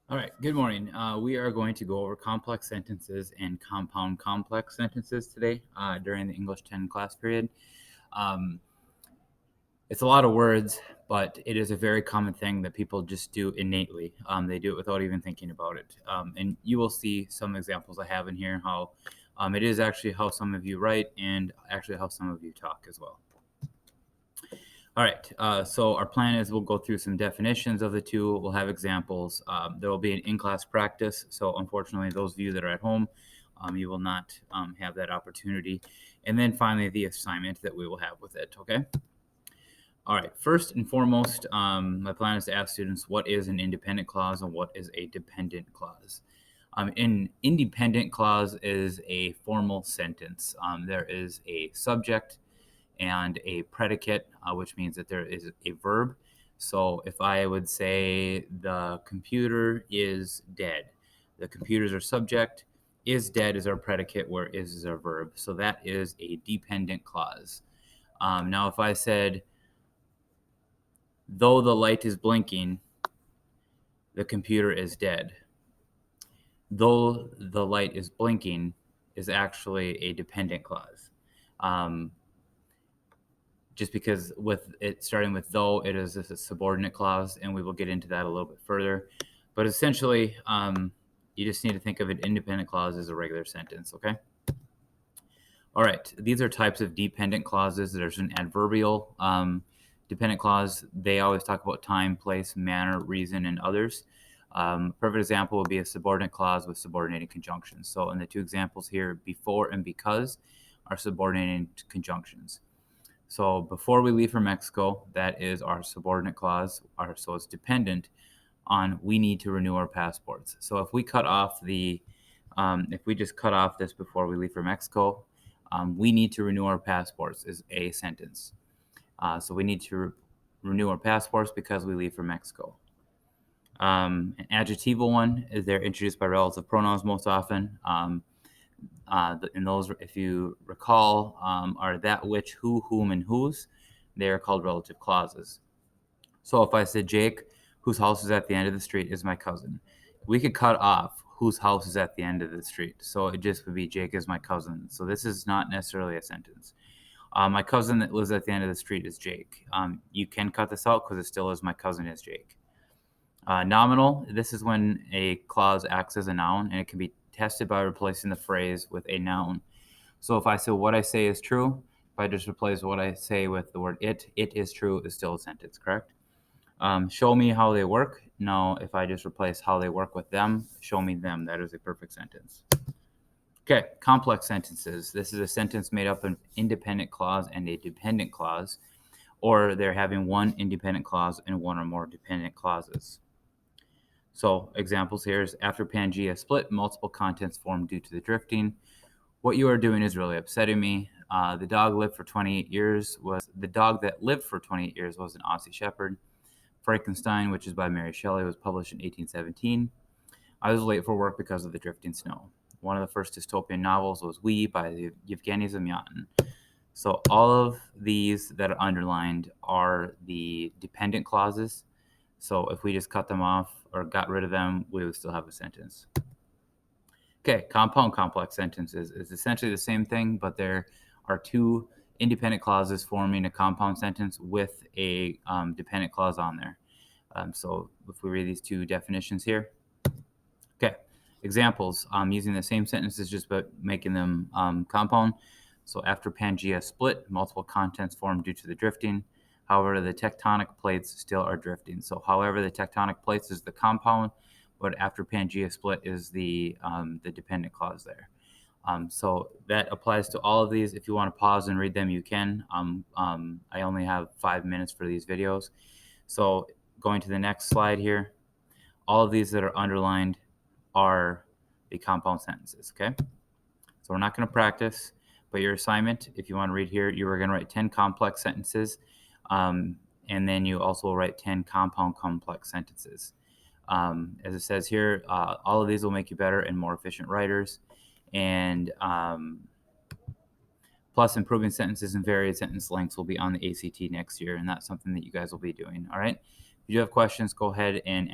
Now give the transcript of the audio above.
All right, good morning. We are going to go over complex sentences and compound complex sentences today during the English 10 class period. Um, it's a lot of words, but it is a very common thing that people just do innately. They do it without even thinking about it. And you will see some examples I have in here how it is actually how some of you write and actually how some of you talk as well. All right. So our plan is we'll go through some definitions of the two. We'll have examples. There will be an in-class practice. So unfortunately, those of you that are at home, you will not have that opportunity. And then finally, the assignment that we will have with it. Okay. All right. First and foremost, my plan is to ask students what is an independent clause and what is a dependent clause. An independent clause is a formal sentence. There is a subject and a predicate, which means that there is a verb. So if I would say the computer is dead, the computers are subject, is dead is our predicate, where is our verb. So that is a dependent clause. Now, if I said, though the light is blinking, the computer is dead. Though the light is blinking is actually a dependent clause. Just because with it starting with though, it is a subordinate clause, and we will get into that a little bit further. But essentially, you just need to think of an independent clause as a regular sentence, okay? All right, these are types of dependent clauses. There's an adverbial dependent clause. They always talk about time, place, manner, reason, and others. Perfect example would be a subordinate clause with subordinating conjunctions. So in the two examples here, before and because are subordinating conjunctions. So before we leave for Mexico, that is our subordinate clause. So it's dependent on we need to renew our passports. So if we cut off if we just cut off this before we leave for Mexico, we need to renew our passports is a sentence. So we need to renew our passports because we leave for Mexico. An adjectival one is they're introduced by relative pronouns most often. And those, if you recall, are that which, who, whom, and whose. They are called relative clauses. So if I said Jake, whose house is at the end of the street, is my cousin, we could cut off whose house is at the end of the street. So it just would be Jake is my cousin. So this is not necessarily a sentence. My cousin that lives at the end of the street is Jake. You can cut this out because it still is my cousin is Jake. Nominal, this is when a clause acts as a noun, and it can be tested by replacing the phrase with a noun. So if I say what I say is true, if I just replace what I say with the word it is true is still a sentence, correct? Show me how they work. No, if I just replace how they work with them, show me them. That is a perfect sentence. Okay, complex sentences. This is a sentence made up of an independent clause and a dependent clause, or they're having one independent clause and one or more dependent clauses. So examples here is after Pangea split, multiple contents formed due to the drifting. What you are doing is really upsetting me. The dog that lived for 28 years was an Aussie Shepherd. Frankenstein, which is by Mary Shelley, was published in 1817. I was late for work because of the drifting snow. One of the first dystopian novels was We by Yevgeny Zamyatin. So all of these that are underlined are the dependent clauses. So if we just cut them off or got rid of them, we would still have a sentence. Okay, compound complex sentences is essentially the same thing, but there are two independent clauses forming a compound sentence with a dependent clause on there. So if we read these two definitions here. Okay, examples. Using the same sentences just but making them compound. So after Pangea split, multiple contents formed due to the drifting. However, the tectonic plates still are drifting. So however, the tectonic plates is the compound, but after Pangea split is the dependent clause there. So that applies to all of these. If you want to pause and read them, you can. I only have 5 minutes for these videos. So going to the next slide here, all of these that are underlined are the compound sentences, okay? So we're not going to practice, but your assignment, if you want to read here, you are going to write 10 complex sentences, and then you also will write 10 compound complex sentences. As it says here, all of these will make you better and more efficient writers. And plus improving sentences and varied sentence lengths will be on the ACT next year, and that's something that you guys will be doing, all right? If you have questions, go ahead and